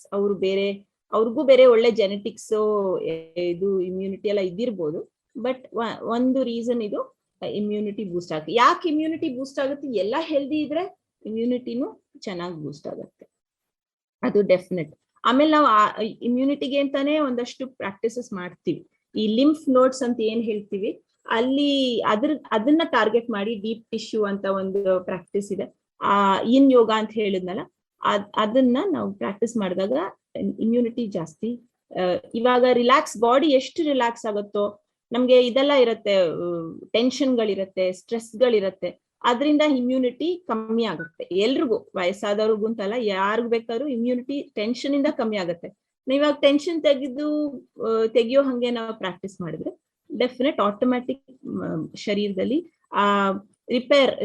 ಅವ್ರಿಗೂ ಬೇರೆ ಒಳ್ಳೆ ಜೆನೆಟಿಕ್ಸ್, ಇದು ಇಮ್ಯುನಿಟಿ ಎಲ್ಲ ಇದ್ದಿರ್ಬೋದು, ಬಟ್ ಒಂದು ರೀಸನ್ ಇದು ಇಮ್ಯುನಿಟಿ ಬೂಸ್ಟ್ ಆಗುತ್ತೆ. ಯಾಕೆ ಇಮ್ಯುನಿಟಿ ಬೂಸ್ಟ್ ಆಗುತ್ತೆ? ಎಲ್ಲ ಹೆಲ್ದಿ ಇದ್ರೆ ಇಮ್ಯುನಿಟಿನೂ ಚೆನ್ನಾಗಿ ಬೂಸ್ಟ್ ಆಗುತ್ತೆ, ಅದು ಡೆಫಿನೆಟ್. ಆಮೇಲೆ ನಾವು ಇಮ್ಯುನಿಟಿಗೆ ಅಂತಾನೆ ಒಂದಷ್ಟು ಪ್ರಾಕ್ಟೀಸಸ್ ಮಾಡ್ತೀವಿ. ಈ ಲಿಂಫ್ ನೋಡ್ಸ್ ಅಂತ ಏನ್ ಹೇಳ್ತೀವಿ, ಅಲ್ಲಿ ಅದನ್ನ ಟಾರ್ಗೆಟ್ ಮಾಡಿ ಡೀಪ್ ಟಿಶ್ಯೂ ಅಂತ ಒಂದು ಪ್ರಾಕ್ಟೀಸ್ ಇದೆ. ಇನ್ ಯೋಗ ಅಂತ ಹೇಳಿದ್ನಲ್ಲ, ಅದನ್ನ ನಾವು ಪ್ರಾಕ್ಟೀಸ್ ಮಾಡಿದಾಗ ಇಮ್ಯುನಿಟಿ ಜಾಸ್ತಿ ಇವಾಗ ರಿಲ್ಯಾಕ್ಸ್ ಬಾಡಿ ಎಷ್ಟು ರಿಲ್ಯಾಕ್ಸ್ ಆಗುತ್ತೋ ನಮ್ಗೆ ಇದೆಲ್ಲ ಇರುತ್ತೆ, ಟೆನ್ಷನ್ಗಳಿರತ್ತೆ, ಸ್ಟ್ರೆಸ್ಗಳಿರತ್ತೆ, ಅದರಿಂದ ಇಮ್ಯುನಿಟಿ ಕಮ್ಮಿ ಆಗುತ್ತೆ. ಎಲ್ರಿಗೂ, ವಯಸ್ಸಾದವ್ರಿಗೂ ಅಂತಲ್ಲ, ಯಾರಿಗೂ ಬೇಕಾದ್ರೂ ಇಮ್ಯುನಿಟಿ ಟೆನ್ಷನ್ ಇಂದ ಕಮ್ಮಿ ಆಗುತ್ತೆ. ಇವಾಗ ಟೆನ್ಷನ್ ತೆಗಿಯೋ ಹಂಗೆ ನಾವು ಪ್ರಾಕ್ಟೀಸ್ ಮಾಡಿದ್ರೆ ಡೆಫಿನೆಟ್ ಆಟೋಮ್ಯಾಟಿಕ್ ಶರೀರದಲ್ಲಿ ಆ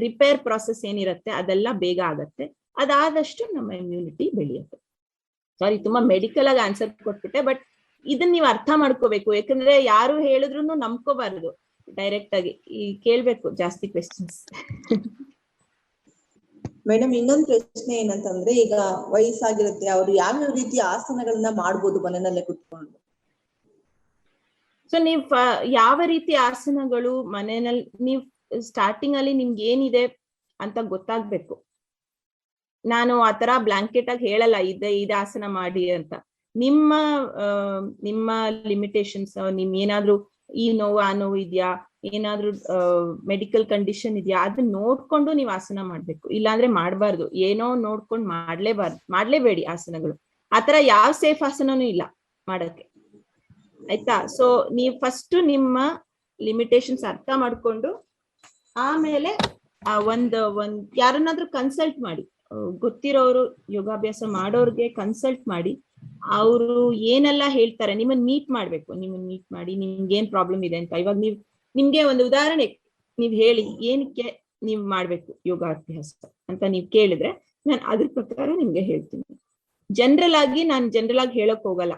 ರಿಪೇರ್ ಪ್ರಾಸೆಸ್ ಏನಿರುತ್ತೆ ಅದೆಲ್ಲ ಬೇಗ ಆಗತ್ತೆ. ಅದಾದಷ್ಟು ನಮ್ಮ ಇಮ್ಯುನಿಟಿ ಬೆಳೆಯುತ್ತೆ. ಸಾರಿ, ತುಂಬಾ ಮೆಡಿಕಲ್ ಆಗಿ ಆನ್ಸರ್ ಕೊಟ್ಬಿಟ್ಟೆ, ಬಟ್ ಇದನ್ನ ನೀವು ಅರ್ಥ ಮಾಡ್ಕೋಬೇಕು. ಯಾಕಂದ್ರೆ ಯಾರು ಹೇಳಿದ್ರು ನಂಬ್ಕೋಬಾರದು, ಡೈರೆಕ್ಟ್ ಆಗಿ ಕೇಳ್ಬೇಕು ಜಾಸ್ತಿ ಕ್ವೆಶ್ಚನ್ಸ್. ಮೇಡಮ್, ಇನ್ನೊಂದು ಪ್ರಶ್ನೆ ಏನಂತಂದ್ರೆ, ಈಗ ವಯಸ್ಸಾಗಿರುತ್ತೆ, ಅವ್ರು ಯಾವ ರೀತಿ ಆಸನಗಳನ್ನ ಮಾಡ್ಬೋದು ಮನೆಯಲ್ಲೇ ಕುತ್ಕೊಂಡು? ಸೊ ನೀವ್ ಯಾವ ರೀತಿ ಆಸನಗಳು ಮನೆಯಲ್ಲಿ, ನೀವ್ ಸ್ಟಾರ್ಟಿಂಗ್ ಅಲ್ಲಿ ನಿಮ್ಗೆ ಏನಿದೆ ಅಂತ ಗೊತ್ತಾಗ್ಬೇಕು. ನಾನು ಆತರ ಬ್ಲಾಂಕೆಟ್ ಆಗಿ ಹೇಳಲ್ಲ ಇದೇ ಆಸನ ಮಾಡಿ ಅಂತ. ನಿಮ್ಮ ಲಿಮಿಟೇಷನ್ಸ್, ನಿಮ್ ಏನಾದ್ರೂ ಈ ನೋವು ಆ ನೋವು ಇದೆಯಾ, ಏನಾದ್ರೂ ಮೆಡಿಕಲ್ ಕಂಡೀಷನ್ ಇದೆಯಾ, ಅದನ್ನ ನೋಡ್ಕೊಂಡು ನೀವು ಆಸನ ಮಾಡ್ಬೇಕು. ಇಲ್ಲಾಂದ್ರೆ ಮಾಡ್ಬಾರ್ದು. ಏನೋ ನೋಡ್ಕೊಂಡು ಮಾಡ್ಲೇಬೇಡಿ ಆಸನಗಳು. ಆತರ ಯಾವ ಸೇಫ್ ಆಸನನೂ ಇಲ್ಲ ಮಾಡಕ್ಕೆ, ಆಯ್ತಾ? ಸೊ ನೀವು ಫಸ್ಟ್ ನಿಮ್ಮ ಲಿಮಿಟೇಷನ್ಸ್ ಅರ್ಥ ಮಾಡ್ಕೊಂಡು ಆಮೇಲೆ ಒಂದ್ ಯಾರನ್ನಾದ್ರೂ ಕನ್ಸಲ್ಟ್ ಮಾಡಿ, ಗೊತ್ತಿರೋರು, ಯೋಗಾಭ್ಯಾಸ ಮಾಡೋರ್ಗೆ ಕನ್ಸಲ್ಟ್ ಮಾಡಿ, ಅವರು ಏನೆಲ್ಲ ಹೇಳ್ತಾರೆ ನಿಮ್ಮನ್ನ ಮೀಟ್ ಮಾಡ್ಬೇಕು. ನಿಮ್ಮನ್ನ ಮೀಟ್ ಮಾಡಿ ನಿಮ್ಗೆ ಏನ್ ಪ್ರಾಬ್ಲಮ್ ಇದೆ ಅಂತ. ಇವಾಗ ನಿಮ್ಗೆ ಒಂದು ಉದಾಹರಣೆ ನೀವ್ ಹೇಳಿ ಏನಕ್ಕೆ ನೀವ್ ಮಾಡ್ಬೇಕು ಯೋಗಾಭ್ಯಾಸ ಅಂತ ನೀವ್ ಕೇಳಿದ್ರೆ ನಾನು ಅದ್ರ ಪ್ರಕಾರ ನಿಮ್ಗೆ ಹೇಳ್ತೀನಿ. ಜನರಲ್ ಆಗಿ ಹೇಳಕ್ ಹೋಗಲ್ಲ.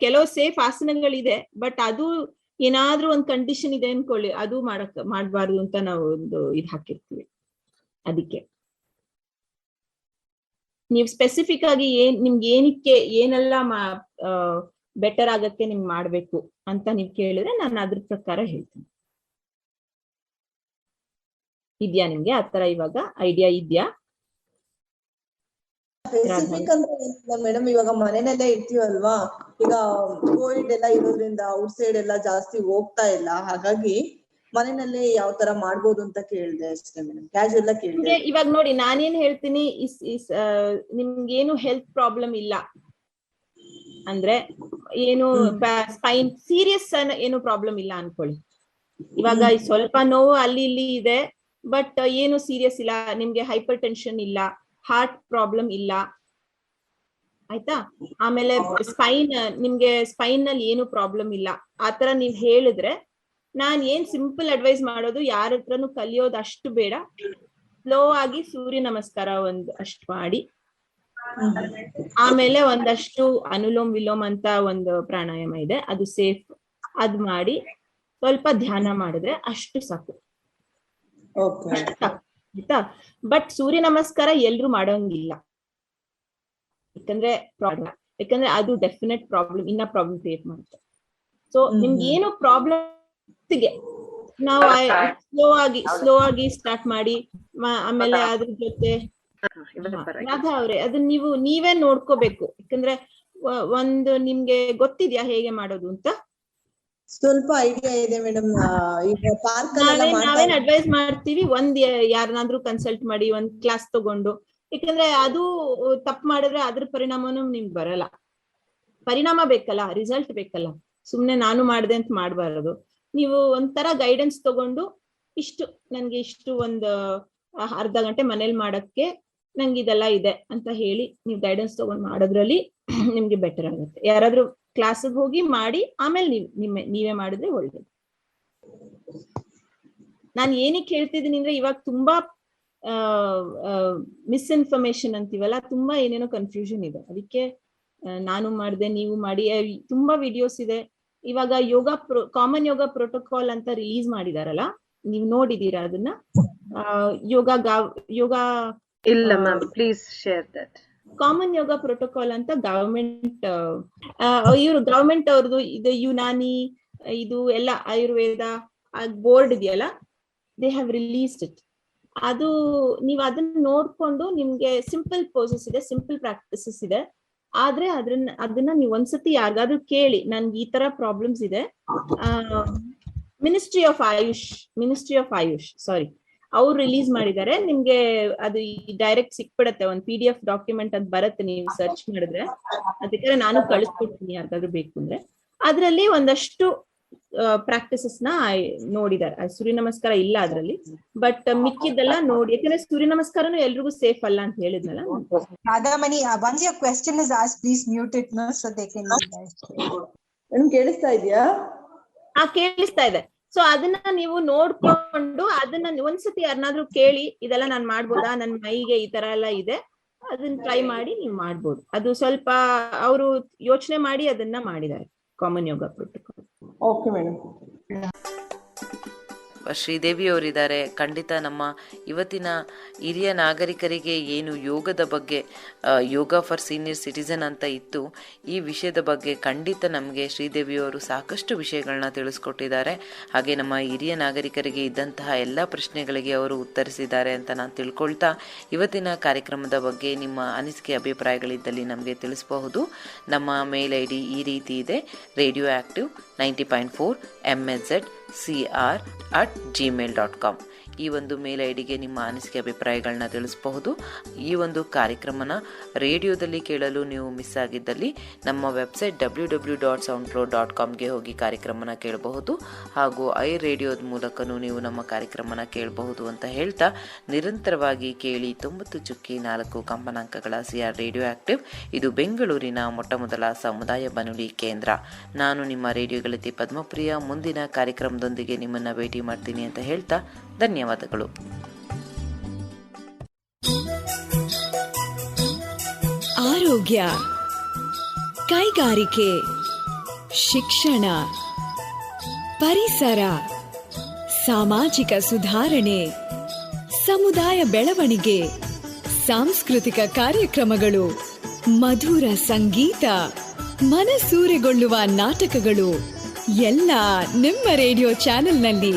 ಕೆಲವು ಸೇಫ್ ಆಸನಗಳಿದೆ, ಬಟ್ ಅದು ಏನಾದ್ರೂ ಒಂದ್ ಕಂಡೀಷನ್ ಇದೆ ಅನ್ಕೊಳ್ಳಿ, ಅದು ಮಾಡ್ಬಾರ್ದು ಅಂತ ನಾವು ಒಂದು ಇದು ಹಾಕಿರ್ತೀವಿ. ಅದಕ್ಕೆ ನೀವು ಸ್ಪೆಸಿಫಿಕ್ ಆಗಿ ನಿಮ್ಗೆ ಏನಕ್ಕೆ ಏನೆಲ್ಲ ಬೆಟರ್ ಆಗತ್ತೆ ನಿಮ್ಗೆ ಮಾಡ್ಬೇಕು ಅಂತ ನೀವ್ ಕೇಳಿದ್ರೆ ನಾನು ಅದ್ರ ಪ್ರಕಾರ ಹೇಳ್ತೀನಿ. ಇದ್ಯಾ ನಿಮ್ಗೆ ಆತರ ಇವಾಗ ಐಡಿಯಾ ಇದ್ಯಾ? ಸ್ಪೆಸಿಫಿಕ್ ಅಂದ್ರೆ ಮೇಡಮ್, ಇವಾಗ ಮನೆಯಲ್ಲೇ ಇರ್ತೀವಲ್ವಾ, ಈಗ ಕೋವಿಡ್ ಎಲ್ಲ ಇರೋದ್ರಿಂದ ಔಟ್ ಸೈಡ್ ಎಲ್ಲ ಜಾಸ್ತಿ ಹೋಗ್ತಾ ಇಲ್ಲ, ಹಾಗಾಗಿ ಮನೆಯಲ್ಲೇ ಯಾವ ತರ ಮಾಡ್ಬೋದು ಅಂತ ಕೇಳಿದೆ ಅಷ್ಟೇ ಮೇಡಮ್, ಕ್ಯಾಶುಯಲ್ ಆಗಿ ಕೇಳಿದೆ. ಇವಾಗ ನೋಡಿ, ನಾನೇನ್ ಹೇಳ್ತೀನಿ, ನಿಮ್ಗೇನು ಹೆಲ್ತ್ ಪ್ರಾಬ್ಲಮ್ ಇಲ್ಲ ಅಂದ್ರೆ, ಏನು ಸ್ಪೈನ್ ಸೀರಿಯಸ್ ಏನು ಪ್ರಾಬ್ಲಮ್ ಇಲ್ಲ ಅನ್ಕೊಳ್ಳಿ. ಇವಾಗ ಸ್ವಲ್ಪ ನೋವು ಅಲ್ಲಿ ಇಲ್ಲಿ ಇದೆ, ಬಟ್ ಏನು ಸೀರಿಯಸ್ ಇಲ್ಲ, ನಿಮ್ಗೆ ಹೈಪರ್ ಟೆನ್ಷನ್ ಇಲ್ಲ, ಹಾರ್ಟ್ ಪ್ರಾಬ್ಲಮ್ ಇಲ್ಲ, ಆಯ್ತಾ? ಆಮೇಲೆ ನಿಮ್ಗೆ ಸ್ಪೈನ್ ನಲ್ಲಿ ಏನು ಪ್ರಾಬ್ಲಮ್ ಇಲ್ಲ, ಆತರ ನೀವ್ ಹೇಳಿದ್ರೆ ನಾನ್ ಏನ್ ಸಿಂಪಲ್ ಅಡ್ವೈಸ್ ಮಾಡೋದು, ಯಾರ ಹತ್ರನು ಕಲಿಯೋದು ಅಷ್ಟು ಬೇಡ, ಸ್ಲೋ ಆಗಿ ಸೂರ್ಯ ನಮಸ್ಕಾರ ಅಷ್ಟು ಮಾಡಿ, ಆಮೇಲೆ ಒಂದಷ್ಟು ಅನುಲೋಮ್ ವಿಲೋಮ್ ಅಂತ ಒಂದು ಪ್ರಾಣಾಯಾಮ ಇದೆ, ಅದು ಸೇಫ್, ಅದ್ ಮಾಡಿ ಸ್ವಲ್ಪ ಧ್ಯಾನ ಮಾಡಿದ್ರೆ ಅಷ್ಟು ಸಾಕು, ಆಯ್ತಾ? ಬಟ್ ಸೂರ್ಯ ನಮಸ್ಕಾರ ಎಲ್ರು ಮಾಡೋಂಗಿಲ್ಲ, ಯಾಕಂದ್ರೆ ಅದು ಡೆಫಿನೆಟ್ ಪ್ರಾಬ್ಲಮ್, ಪ್ರಾಬ್ಲಮ್ ಕ್ರಿಯೇಟ್ ಮಾಡುತ್ತೆ. ಸೊ ನಿಮ್ಗೆ ಏನು ಪ್ರಾಬ್ಲಮ್ ನಾವು ಸ್ಲೋ ಆಗಿ ಸ್ಟಾರ್ಟ್ ಮಾಡಿ, ಆಮೇಲೆ ಅದ್ರ ಜೊತೆ ರಾಧಾ ಅವ್ರೆ ಅದನ್ನ ನೀವೇ ನೋಡ್ಕೋಬೇಕು. ಯಾಕಂದ್ರೆ ಒಂದು ನಿಮ್ಗೆ ಗೊತ್ತಿದ್ಯಾ ಹೇಗೆ ಮಾಡೋದು ಅಂತ? ಸ್ವಲ್ಪ ಐಡಿಯಾ ಇದೆ ಮೇಡಮ್. ನಾವೇನ್ ಅಡ್ವೈಸ್ ಮಾಡ್ತೀವಿ, ಯಾರನ್ನಾದ್ರೂ ಕನ್ಸಲ್ಟ್ ಮಾಡಿ, ಒಂದ್ ಕ್ಲಾಸ್ ತಗೊಂಡು, ಯಾಕಂದ್ರೆ ಅದು ತಪ್ಪು ಮಾಡಿದ್ರೆ ಅದ್ರ ಪರಿಣಾಮನೂ ನಿಮ್ಗೆ ಬರಲ್ಲ. ಪರಿಣಾಮ ಬೇಕಲ್ಲ, ರಿಸಲ್ಟ್ ಬೇಕಲ್ಲ. ಸುಮ್ನೆ ನಾನು ಮಾಡ್ದೆ ಅಂತ ಮಾಡ್ಬಾರದು. ನೀವು ಒಂಥರ ಗೈಡೆನ್ಸ್ ತಗೊಂಡು, ನನ್ಗೆ ಒಂದು ಅರ್ಧ ಗಂಟೆ ಮನೇಲಿ ಮಾಡಕ್ಕೆ ನಂಗೆ ಇದೆಲ್ಲ ಇದೆ ಅಂತ ಹೇಳಿ ನೀವು ಗೈಡೆನ್ಸ್ ತಗೊಂಡು ಮಾಡೋದ್ರಲ್ಲಿ ನಿಮ್ಗೆ ಬೆಟರ್ ಆಗುತ್ತೆ. ಯಾರಾದ್ರೂ ಕ್ಲಾಸಿಗೆ ಹೋಗಿ ಮಾಡಿ ಆಮೇಲೆ ನೀವೇ ಮಾಡಿದ್ರೆ ಒಳ್ಳೇದು. ನಾನು ಏನಕ್ಕೆ ಹೇಳ್ತಿದ್ದೀನಿ ಅಂದ್ರೆ, ಇವಾಗ ತುಂಬಾ ಮಿಸ್ಇನ್ಫಾರ್ಮೇಶನ್ ಅಂತೀವಲ್ಲ, ತುಂಬಾ ಏನೇನೋ ಕನ್ಫ್ಯೂಷನ್ ಇದೆ. ಅದಕ್ಕೆ ನಾನು ಮಾಡಿದೆ, ನೀವು ಮಾಡಿ, ತುಂಬಾ ವಿಡಿಯೋಸ್ ಇದೆ. ಇವಾಗ ಕಾಮನ್ ಯೋಗ ಪ್ರೋಟೋಕಾಲ್ ಅಂತ ರಿಲೀಸ್ ಮಾಡಿದಾರಲ್ಲ, ನೀವು ನೋಡಿದೀರಾ ಅದನ್ನ? ಯೋಗ ಇಲ್ಲ ma'am, please share that. Common yoga protocol ಅಂತ ಗವರ್ಮೆಂಟ್ ಅವ್ರದ್ದು, ಇದು ಯುನಾನಿ, ಇದು ಎಲ್ಲ ಆಯುರ್ವೇದ ಬೋರ್ಡ್ ಇದೆಯಲ್ಲ, ದೇ ಹ್ಯಾವ್ ರಿಲೀಸ್ಡ್ ಇಟ್. ಅದು ನೀವು ಅದನ್ನ ನೋಡ್ಕೊಂಡು, ನಿಮ್ಗೆ ಸಿಂಪಲ್ ಪೋಸಸ್ ಇದೆ, ಸಿಂಪಲ್ ಪ್ರಾಕ್ಟೀಸಸ್ ಇದೆ. ಆದ್ರೆ ಅದನ್ನ ನೀವು ಒಂದ್ಸತಿ ಯಾರಿಗಾದ್ರೂ ಕೇಳಿ, ನನ್ಗೆ ಈ ತರ ಪ್ರಾಬ್ಲಮ್ಸ್ ಇದೆ, ಮಿನಿಸ್ಟ್ರಿ ಆಫ್ ಆಯುಷ್ ಸಾರಿ, ಅವ್ರು ರಿಲೀಸ್ ಮಾಡಿದ್ದಾರೆ. ನಿಮ್ಗೆ ಅದು ಡೈರೆಕ್ಟ್ ಸಿಕ್ಬಿಡತ್ತೆ, ಒಂದು PDF ಡಾಕ್ಯುಮೆಂಟ್ ಅಂತ ಬರುತ್ತೆ, ನೀವು ಸರ್ಚ್ ಮಾಡಿದ್ರೆ. ಅದಕ್ಕೆ ನಾನು ಕಳಿಸ್ಕೊಡ್ತೀನಿ ಯಾರಿಗಾದ್ರೂ ಬೇಕು ಅಂದ್ರೆ. ಅದ್ರಲ್ಲಿ ಒಂದಷ್ಟು ಪ್ರಾಕ್ಟೀಸಸ್ ನ ನೋಡಿದ್ದಾರೆ. ಸೂರ್ಯ ನಮಸ್ಕಾರ ಇಲ್ಲ ಅದ್ರಲ್ಲಿ, ಬಟ್ ಮಿಕ್ಕಿದ್ದೆಲ್ಲ ನೋಡಿ. ಯಾಕಂದ್ರೆ ಸೂರ್ಯ ನಮಸ್ಕಾರನು ಎಲ್ರಿಗೂ ಸೇಫ್ ಅಲ್ಲ ಅಂತ ಹೇಳಿದ್ನಲ್ಲ. Radhamani, once your question is asked, please mute it, no, so they can. Madam ಕೇಳಿಸ್ತಾ ಇದೆಯಾ? ಕೇಳಿಸ್ತಾ ಇದೆ. ಸೊ ಅದನ್ನ ನೀವು ನೋಡ್ಕೊಂಡು ಅದನ್ನ ಒಂದ್ಸತಿ ಯಾರನ್ನಾದ್ರೂ ಕೇಳಿ, ಇದೆಲ್ಲ ನಾನ್ ಮಾಡ್ಬೋದಾ, ನನ್ ಮೈಗೆ ಈ ತರ ಎಲ್ಲ ಇದೆ, ಅದನ್ನ ಟ್ರೈ ಮಾಡಿ ನೀವು ಮಾಡ್ಬೋದು. ಅದು ಸ್ವಲ್ಪ ಅವರು ಯೋಚನೆ ಮಾಡಿ ಅದನ್ನ ಮಾಡಿದ್ದಾರೆ, common yoga protocol. Okay madam. Sridevi ಅವರಿದ್ದಾರೆ. ಖಂಡಿತ ನಮ್ಮ ಇವತ್ತಿನ ಹಿರಿಯ ನಾಗರಿಕರಿಗೆ ಏನು ಯೋಗದ ಬಗ್ಗೆ, ಯೋಗ ಫಾರ್ ಸೀನಿಯರ್ ಸಿಟಿಸನ್ ಅಂತ ಇತ್ತು, ಈ ವಿಷಯದ ಬಗ್ಗೆ ಖಂಡಿತ ನಮಗೆ ಶ್ರೀದೇವಿಯವರು ಸಾಕಷ್ಟು ವಿಷಯಗಳನ್ನ ತಿಳಿಸ್ಕೊಟ್ಟಿದ್ದಾರೆ. ಹಾಗೆ ನಮ್ಮ ಹಿರಿಯ ನಾಗರಿಕರಿಗೆ ಇದ್ದಂತಹ ಎಲ್ಲ ಪ್ರಶ್ನೆಗಳಿಗೆ ಅವರು ಉತ್ತರಿಸಿದ್ದಾರೆ ಅಂತ ನಾನು ತಿಳ್ಕೊಳ್ತಾ, ಇವತ್ತಿನ ಕಾರ್ಯಕ್ರಮದ ಬಗ್ಗೆ ನಿಮ್ಮ ಅನಿಸಿಕೆ ಅಭಿಪ್ರಾಯಗಳಿದ್ದಲ್ಲಿ ನಮಗೆ ತಿಳಿಸಬಹುದು. ನಮ್ಮ ಮೇಲ್ ID ಈ ರೀತಿ ಇದೆ: radioactive 90.4 MSZCR@gmail.com. ಈ ಒಂದು ಮೇಲ್ ಐಡಿಗೆ ನಿಮ್ಮ ಅನಿಸಿಕೆ ಅಭಿಪ್ರಾಯಗಳನ್ನ ತಿಳಿಸಬಹುದು. ಈ ಒಂದು ಕಾರ್ಯಕ್ರಮನ ರೇಡಿಯೋದಲ್ಲಿ ಕೇಳಲು ನೀವು ಮಿಸ್ ಆಗಿದ್ದಲ್ಲಿ ನಮ್ಮ ವೆಬ್ಸೈಟ್ www.soundcloud.comಗೆ ಹೋಗಿ ಕಾರ್ಯಕ್ರಮನ ಕೇಳಬಹುದು. ಹಾಗೂ ರೇಡಿಯೋದ ಮೂಲಕನೂ ನೀವು ನಮ್ಮ ಕಾರ್ಯಕ್ರಮನ ಕೇಳಬಹುದು ಅಂತ ಹೇಳ್ತಾ, ನಿರಂತರವಾಗಿ ಕೇಳಿ 90.4 ಕಂಪನಾಂಕಗಳ CR ರೇಡಿಯೋ ಆಕ್ಟಿವ್. ಇದು ಬೆಂಗಳೂರಿನ ಮೊಟ್ಟಮೊದಲ ಸಮುದಾಯ ಬಾನುಲಿ ಕೇಂದ್ರ. ನಾನು ನಿಮ್ಮ ರೇಡಿಯೋ ಗೆಳತಿ ಪದ್ಮಪ್ರಿಯ. ಮುಂದಿನ ಕಾರ್ಯಕ್ರಮದೊಂದಿಗೆ ನಿಮ್ಮನ್ನ ಭೇಟಿ ಮಾಡ್ತೀನಿ ಅಂತ ಹೇಳ್ತಾ ಧನ್ಯವಾದಗಳು. ಆರೋಗ್ಯ, ಕೈಗಾರಿಕೆ, ಶಿಕ್ಷಣ, ಪರಿಸರ, ಸಾಮಾಜಿಕ ಸುಧಾರಣೆ, ಸಮುದಾಯ ಬೆಳವಣಿಗೆ, ಸಾಂಸ್ಕೃತಿಕ ಕಾರ್ಯಕ್ರಮಗಳು, ಮಧುರ ಸಂಗೀತ, ಮನಸೂರೆಗೊಳ್ಳುವ ನಾಟಕಗಳು ಎಲ್ಲ ನಿಮ್ಮ ರೇಡಿಯೋ ಚಾನೆಲ್ನಲ್ಲಿ.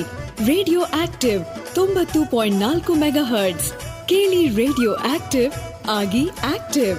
Radio active 90.4 megahertz. ಕೇಳಿ ರೇಡಿಯೋ ಆಕ್ಟಿವ್, ಆಗಿ ಆಕ್ಟಿವ್.